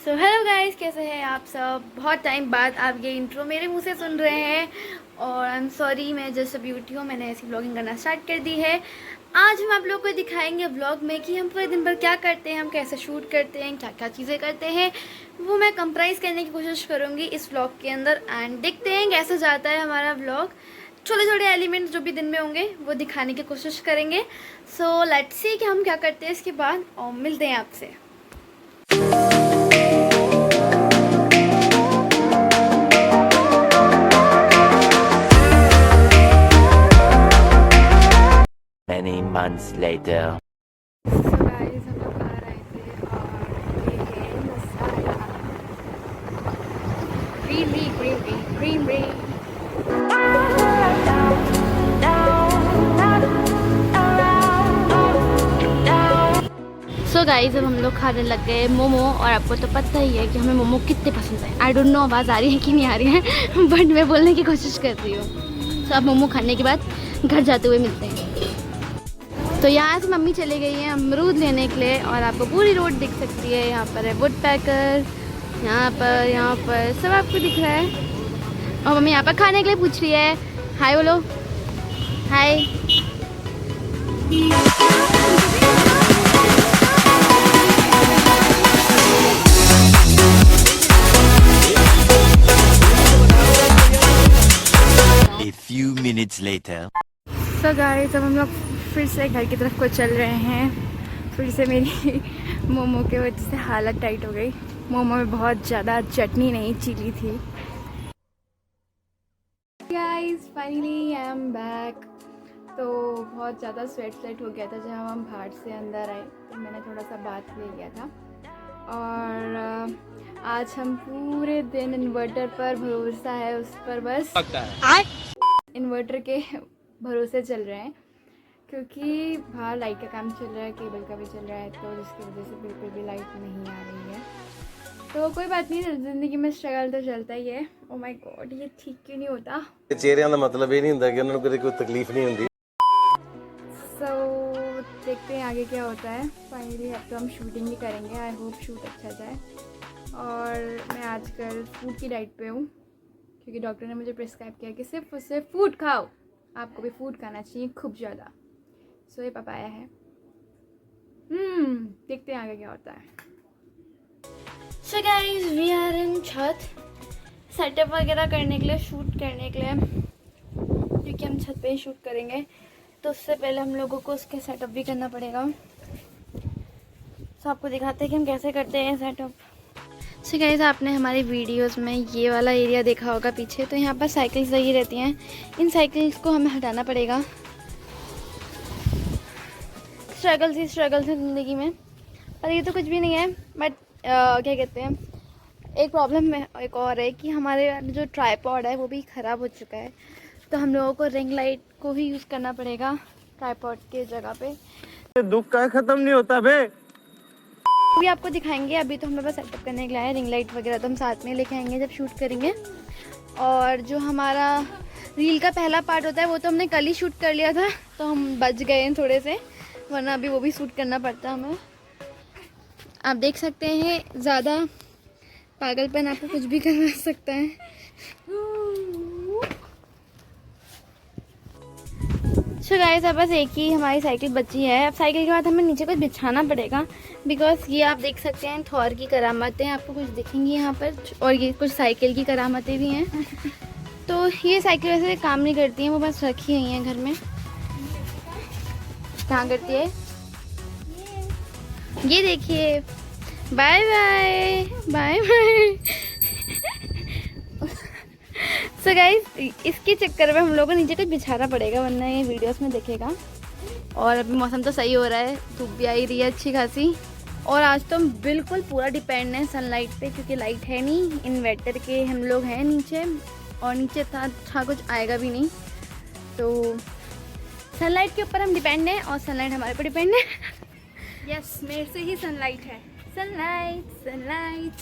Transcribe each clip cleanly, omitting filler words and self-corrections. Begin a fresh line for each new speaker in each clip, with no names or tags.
So hello guys, कैसे हैं आप सब। बहुत टाइम बाद आप ये इंट्रो मेरे मुंह से सुन रहे हैं और आई एम सॉरी, मैं जस्ट अभी उठी हूँ। मैंने ऐसी व्लॉगिंग करना स्टार्ट कर दी है। आज हम आप लोगों को दिखाएंगे व्लॉग में कि हम पूरे दिन भर क्या करते हैं, हम कैसे शूट करते हैं, क्या क्या चीज़ें करते हैं, वो मैं कंप्राइज करने की कोशिश करूँगी इस व्लॉग के अंदर। एंड देखते हैं कैसा जाता है हमारा व्लॉग। छोटे छोटे एलिमेंट्स जो भी दिन में होंगे वो दिखाने की कोशिश करेंगे। सो लेट्स सी कि हम क्या करते हैं इसके बाद, और मिलते हैं आपसे।
Many months later.
So guys, हम लोग आ रहे थे और ये है मसाला ग्रीनरी। सो गाइस, अब हम लोग खाने लग गए मोमो, और आपको तो पता ही है कि हमें मोमो कितने पसंद है। आई डोंट नो आवाज़ आ रही है कि नहीं आ रही है बट मैं बोलने की कोशिश कर रही हूँ। सो अब मोमो खाने के बाद घर जाते हुए मिलते हैं। तो यहाँ से मम्मी चली गई है अमरूद लेने के लिए, और आपको पूरी रोड दिख सकती है। यहाँ पर है वुड पैकर, यहाँ पर सब आपको दिख रहा है। और मम्मी यहाँ पर खाने के लिए पूछ रही है। हाय बोलो, हाय।
A few minutes later.
So guys, अब हम लोग फिर से घर की तरफ को चल रहे हैं। फिर से मेरी मोमो के वजह से हालत टाइट हो गई। मोमो में बहुत ज़्यादा चटनी नहीं, चिली थी। Guys finally I am back. तो बहुत ज़्यादा स्वेट हो गया था जब हम बाहर से अंदर आए, तो मैंने थोड़ा सा बात ले लिया था। और आज हम पूरे दिन इन्वर्टर पर भरोसा है, उस पर बस इन्वर्टर के भरोसे चल रहे हैं, क्योंकि बाहर लाइट का काम चल रहा है, केबल का भी चल रहा है, तो जिसकी वजह से बिल्कुल भी लाइट नहीं आ रही है। तो कोई बात नहीं, ज़िंदगी में स्ट्रगल तो चलता ही है। ओ माय गॉड, ये ठीक क्यों नहीं होता।
चेहरिਆਂ ਦਾ मतलब ये नहीं ਹੁੰਦਾ कि उन्होंने कोई तकलीफ नहीं होती।
सो देखते हैं आगे क्या होता है। फाइनली अब तो हम शूटिंग भी करेंगे। आई होप शूट अच्छा जाए। और मैं आजकल फूड की डाइट पे हूँ, क्योंकि डॉक्टर ने मुझे प्रिस्क्राइब किया कि सिर्फ और सिर्फ फूड खाओ, आपको भी फूड खाना चाहिए खूब ज़्यादा। सो ये पपाया है। देखते हैं आगे क्या होता है। So guys, we are in छत, सेटअप वगैरह करने के लिए, शूट करने के लिए, क्योंकि हम छत पे ही शूट करेंगे। तो उससे पहले हम लोगों को उसके सेटअप भी करना पड़ेगा। तो आपको दिखाते हैं कि हम कैसे करते हैं सेटअप। सो गाइस, आपने हमारी वीडियोस में ये वाला एरिया देखा होगा पीछे, तो यहाँ पर साइकिल्स लगी रहती हैं। इन साइकिल्स को हमें हटाना पड़ेगा। स्ट्रगल्स ही स्ट्रगल्स हैं ज़िंदगी में, पर ये तो कुछ भी नहीं है। बट क्या कहते हैं, एक प्रॉब्लम में एक और है कि हमारे जो ट्राइपॉड है वो भी ख़राब हो चुका है। तो हम लोगों को रिंग लाइट को ही यूज़ करना पड़ेगा ट्राइपॉड के जगह पे।
दुख का खत्म नहीं होता बे।
अभी आपको दिखाएंगे। अभी तो हम लोग बस सेटअप करने के लिए आए। रिंग लाइट वगैरह तो हम साथ में लेके आएंगे जब शूट करेंगे। और जो हमारा रील का पहला पार्ट होता है वो तो हमने कल ही शूट कर लिया था, तो हम बच गए हैं थोड़े से, वरना अभी वो भी शूट करना पड़ता हमें। आप देख सकते हैं, ज़्यादा पागलपन आपको कुछ भी करवा सकता है। सो गाइस, अब बस एक ही हमारी साइकिल बची है। अब साइकिल के बाद हमें नीचे कुछ बिछाना पड़ेगा, बिकॉज ये आप देख सकते हैं थॉर की करामातें आपको कुछ दिखेंगी यहाँ पर, और ये कुछ साइकिल की करामातें भी हैं। तो ये साइकिल वैसे काम नहीं करती हैं, वो बस रखी हुई हैं घर में। कहाँ करती है ये देखिए। Bye bye bye bye. So guys, इसके चक्कर में हम लोगों को नीचे कुछ बिछाना पड़ेगा, वरना ये वीडियोस में दिखेगा। और अभी मौसम तो सही हो रहा है, धूप भी आई रही है अच्छी खासी। और आज तो हम बिल्कुल पूरा डिपेंड हैं सनलाइट पे, क्योंकि लाइट है नहीं। इन्वर्टर के हम लोग हैं नीचे, और नीचे था कुछ आएगा भी नहीं। तो सनलाइट के ऊपर हम डिपेंड हैं, और सनलाइट हमारे पर डिपेंड है। यस, मेरे से ही सनलाइट है। सनलाइट।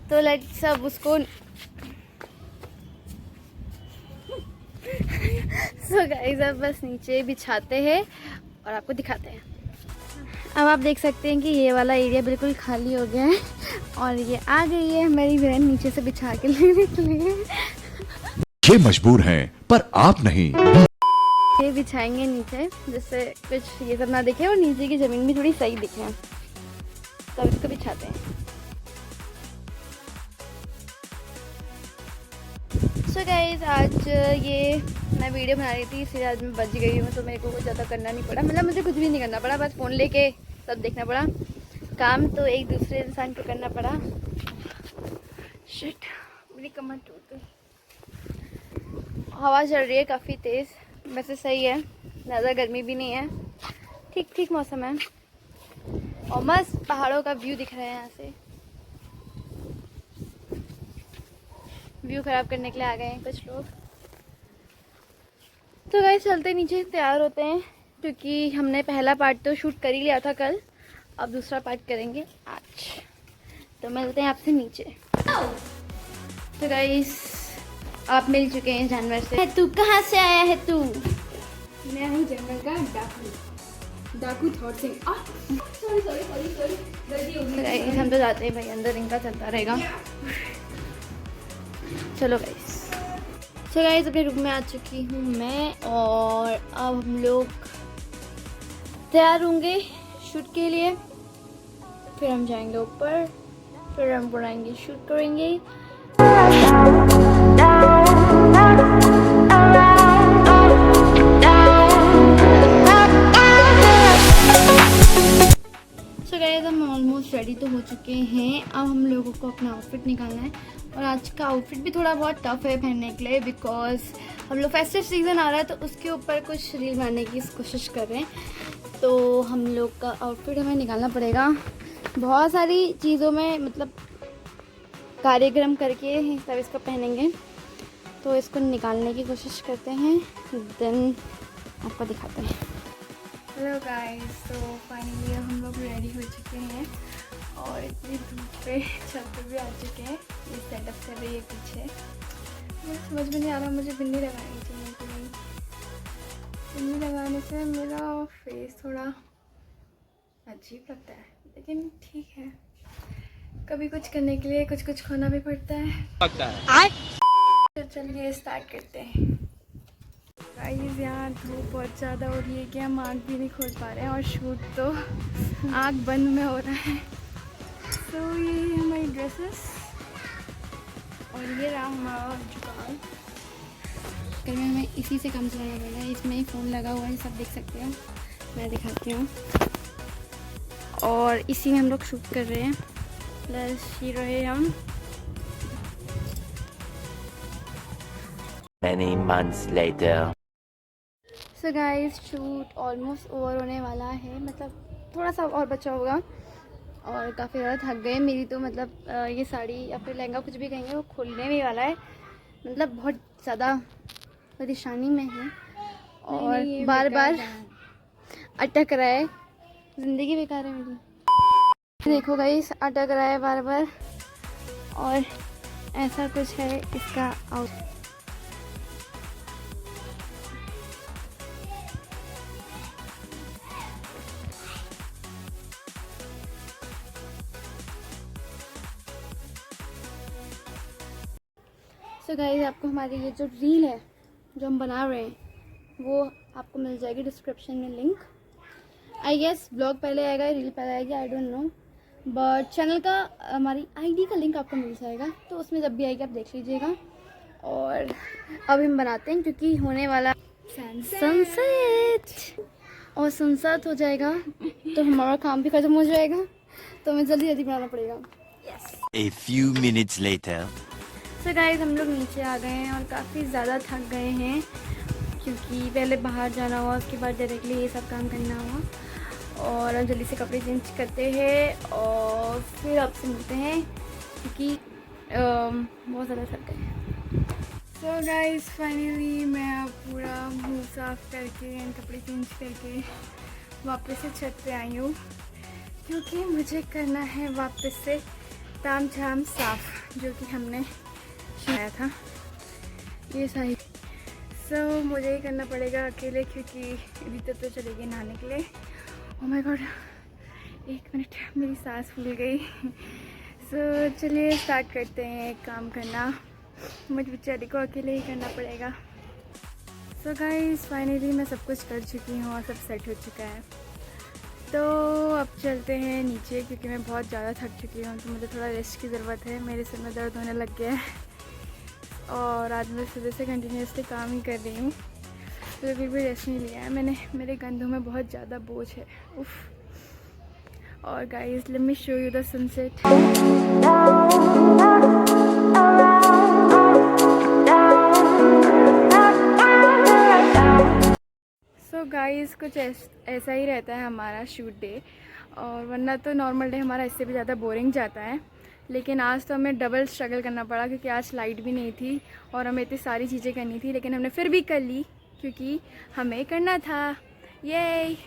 तो लेट्स सब उसको सो गाइस, अब बस नीचे बिछाते हैं और आपको दिखाते हैं। अब आप देख सकते हैं कि ये वाला एरिया बिल्कुल खाली हो गया है। और ये आ गई है मेरी बहन नीचे से बिछा के लेने के लिए।
ये मजबूर हैं पर आप नहीं।
ये बिछाएंगे नीचे जिससे कुछ ये सब ना दिखे और नीचे की ज़मीन भी थोड़ी सही दिखे, तब इसको बिछाते हैं। सो गाइस आज ये मैं वीडियो बना रही थी, इसलिए आज मैं बच गई हूँ, तो मेरे को कुछ ज़्यादा करना नहीं पड़ा, मतलब मुझे कुछ भी नहीं करना पड़ा, बस फ़ोन लेके सब देखना पड़ा। काम तो एक दूसरे इंसान को करना पड़ा। शिट, मेरी कमर टूट गई। हवा चल रही है काफ़ी तेज़, वैसे सही है, ज़्यादा गर्मी भी नहीं है, ठीक ठीक मौसम है और मस्त पहाड़ों का व्यू दिख रहा है। यहाँ से व्यू ख़राब करने के लिए आ गए हैं कुछ लोग। तो गाइस चलते नीचे तैयार होते हैं, क्योंकि हमने पहला पार्ट तो शूट कर ही लिया था कल, अब दूसरा पार्ट करेंगे आज। तो मिलते हैं आपसे नीचे। तो गाइस आप मिल चुके हैं जानवर से। तू कहाँ से आया है? तू
मैं हूँ जंगल का डाकू थॉट सिंह। सॉरी गलती हो गई।
गाइस हम तो जाते हैं भाई, अंदर इनका चलता रहेगा। चलो गाइस। तो गाइस अपने रूम में आ चुकी हूँ मैं, और अब हम लोग तैयार होंगे शूट के लिए, फिर हम जाएंगे ऊपर, फिर हम बनाएंगे, शूट करेंगे। सो गाइस हम ऑलमोस्ट रेडी तो हो चुके हैं, अब हम लोगों को अपना आउटफिट निकालना है। और आज का आउटफिट भी थोड़ा बहुत टफ है पहनने के लिए, बिकॉज हम लोग फेस्टिव सीज़न आ रहा है तो उसके ऊपर कुछ रील बनाने की कोशिश कर रहे हैं। तो हम लोग का आउटफिट हमें निकालना पड़ेगा, बहुत सारी चीज़ों में मतलब कार्यक्रम करके तब इसको पहनेंगे, तो इसको निकालने की कोशिश करते हैं, देन आपको दिखाते हैं।
हेलो गाइस, तो फाइनली हम लोग रेडी हो चुके हैं और इतनी धूप पे छत पे भी आ चुके हैं। ये सेटअप कर रही है पीछे, मुझे समझ में नहीं आ रहा मुझे बिन्नी लगानी चाहिए कि नहीं। बिन्नी लगाने से मेरा फेस थोड़ा अजीब लगता है, लेकिन ठीक है, कभी कुछ करने के लिए कुछ कुछ खोना भी पड़ता है। तो चलिए स्टार्ट करते हैं। गाइस यहाँ धूप बहुत ज़्यादा हो रही है कि हम आँख भी नहीं खोल पा रहे हैं, और शूट तो आँख बंद में हो रहा है। तो ये हमारी ड्रेसेस, और ये रहा हमारा जुगाड़।
कल में हमें इसी से काम चलाना पड़ रहा है, इसमें ही फ़ोन लगा हुआ है, सब देख सकते हो, मैं दिखाती हूँ। और इसी में हम लोग शूट कर रहे हैं, प्लस हीरो है हम।
Many months later.
So guys shoot almost over होने वाला है, मतलब थोड़ा सा और बचा होगा, और काफ़ी ज़्यादा थक गए। मेरी तो मतलब ये साड़ी या फिर लहंगा कुछ भी कहेंगे वो खुलने भी वाला है, मतलब बहुत ज़्यादा परेशानी में है, और बार बार अटक रहा है, ज़िंदगी बेकार है मेरी। देखो गाइस अटक रहा है बार बार, और ऐसा कुछ है इसका आउट। सो गाइस आपको हमारी ये जो रील है जो हम बना रहे हैं वो आपको मिल जाएगी डिस्क्रिप्शन में लिंक। आई गेस ब्लॉग पहले आएगा, रील पहले आएगी, I don't know, but channel का हमारी आईडी का लिंक आपको मिल जाएगा, तो उसमें जब भी आएगी आप देख लीजिएगा। और अब हम बनाते हैं, क्योंकि होने वाला सनसेट, और सनसेट हो जाएगा तो हमारा काम भी ख़त्म हो जाएगा, तो हमें जल्दी जल्दी बनाना पड़ेगा।
A few minutes later.
So guys हम लोग नीचे आ गए हैं और काफ़ी ज़्यादा थक गए हैं, क्योंकि पहले बाहर जाना हुआ, उसके बाद डायरेक्टली ये सब काम करना हुआ, और हम जल्दी से कपड़े चेंज करते हैं और फिर आपसे मिलते हैं, क्योंकि बहुत ज़्यादा थक गए हैं।
सो गाइस फाइनली मैं अब पूरा मुँह साफ करके कपड़े चेंज करके वापस से छत पे आई हूँ, क्योंकि मुझे करना है वापस से ताम झाम साफ, जो कि हमने आया था ये सारी। सो मुझे ही करना पड़ेगा अकेले, क्योंकि रीता तो चलेगी नहाने के लिए। ओह माय गॉड, एक मिनट, मेरी सांस फूल गई।
तो चलिए स्टार्ट करते हैं काम करना। मुझ बेचारी को अकेले ही करना पड़ेगा। सो गाइस फाइनली मैं सब कुछ कर चुकी हूँ और सब सेट हो चुका है। तो अब चलते हैं नीचे क्योंकि मैं बहुत ज़्यादा थक चुकी हूँ, तो मुझे थोड़ा रेस्ट की ज़रूरत है। मेरे सिर में दर्द होने लग गया है और आज मैं सुबह से कंटिन्यूसली काम ही कर रही हूँ, तो फिर भी रेस्ट नहीं लिया है मैंने। मेरे कंधों में बहुत ज़्यादा बोझ है, उफ़। और guys let me show you the sunset. So guys कुछ ऐसा ही रहता है हमारा शूट डे, और वरना तो नॉर्मल डे हमारा इससे भी ज़्यादा बोरिंग जाता है। लेकिन आज तो हमें डबल स्ट्रगल करना पड़ा क्योंकि आज लाइट भी नहीं थी और हमें इतनी सारी चीज़ें करनी थी, लेकिन हमने फिर भी कर ली क्योंकि हमें करना था। ये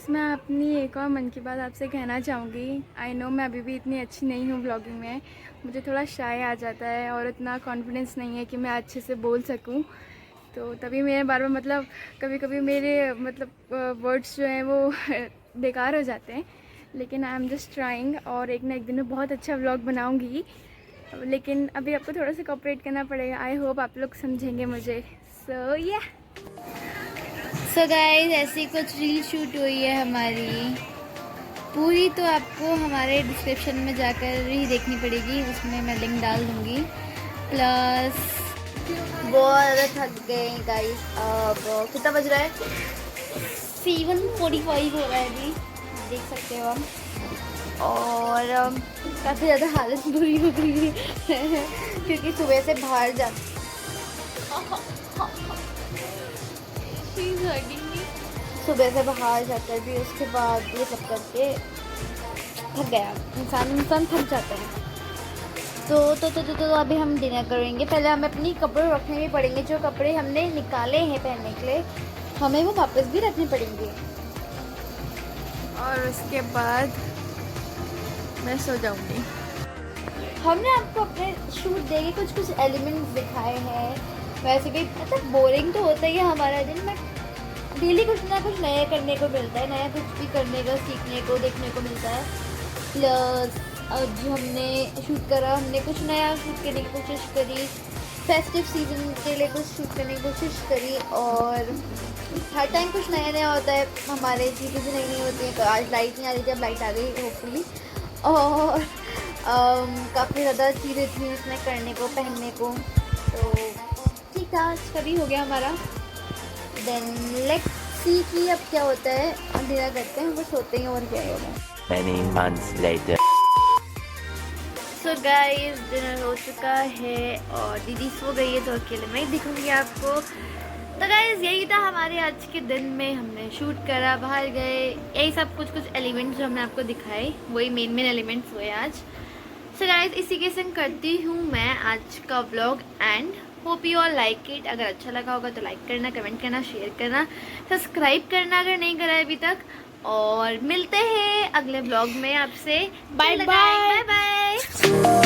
मैं अपनी एक और मन की बात आपसे कहना चाहूँगी। आई नो मैं अभी भी इतनी अच्छी नहीं हूँ ब्लॉगिंग में, मुझे थोड़ा शाय आ जाता है और इतना कॉन्फिडेंस नहीं है कि मैं अच्छे से बोल सकूँ, तो तभी मेरे बार बार मतलब कभी कभी मेरे मतलब वर्ड्स जो हैं वो बेकार हो जाते हैं। लेकिन आई एम जस्ट ट्राइंग और एक ना एक दिन में बहुत अच्छा व्लॉग बनाऊँगी, लेकिन अभी आपको थोड़ा सा कोऑपरेट करना पड़ेगा। आई होप आप लोग समझेंगे मुझे। सो या
सो गाइस ऐसी कुछ रील शूट हुई है हमारी पूरी, तो आपको हमारे डिस्क्रिप्शन में जाकर ही देखनी पड़ेगी, उसमें मैं लिंक डाल दूँगी। प्लस बहुत ज़्यादा थक गए गाइस। अब कितना बज रहा है? 7:45 हो रहा है अभी, देख सकते हो हम। और काफ़ी ज़्यादा हालत बुरी हो गई है क्योंकि सुबह से बाहर जा सुबह से बाहर जाकर भी उसके बाद ये सब करके थक गया इंसान थक जाता है। तो अभी हम डिनर करेंगे। पहले हमें अपनी कपड़े रखने भी पड़ेंगे, जो कपड़े हमने निकाले हैं पहनने के लिए हमें वो वापस भी रखने पड़ेंगे,
और उसके बाद मैं सो जाऊँगी।
हमने आपको अपने शूट देके कुछ एलिमेंट्स दिखाए हैं। वैसे भी मतलब बोरिंग तो होता ही है हमारा दिन, बट डेली कुछ ना कुछ नया करने को मिलता है, नया कुछ भी करने का सीखने को देखने को मिलता है। प्लस अब जो हमने शूट करा, हमने कुछ नया शूट करने की कोशिश करी, फेस्टिव सीजन के लिए कुछ शूट करने की कोशिश करी, और हर टाइम कुछ नया नया होता है, हमारे चीज़ें भी नई नई होती हैं। तो आज लाइट नहीं आ रही थी, अब लाइट आ गई होपफुली, और काफ़ी ज़्यादा चीज़ें थी इसमें करने को, पहनने को, तो ठीक था। कभी हो गया हमारा। देन लेट्स सी कि अब क्या होता है। डिनर करते हैं, बस सोते हैं और क्या होगा।
Many months later.
So guys dinner हो चुका है और दीदी सो गई है, तो अकेले मैं ही दिखूंगी आपको। तो गाइस यही था हमारे आज के दिन में, हमने शूट करा, बाहर गए, यही सब कुछ एलिमेंट्स जो हमने आपको दिखाए वही मेन एलिमेंट्स हुए आज। सो गाइस इसी के संग करती हूँ मैं आज का vlog and hope you all like it. अगर अच्छा लगा होगा तो लाइक करना, कमेंट करना, शेयर करना, सब्सक्राइब करना अगर नहीं करा है अभी तक, और मिलते हैं अगले व्लॉग में आपसे। Bye bye bye bye.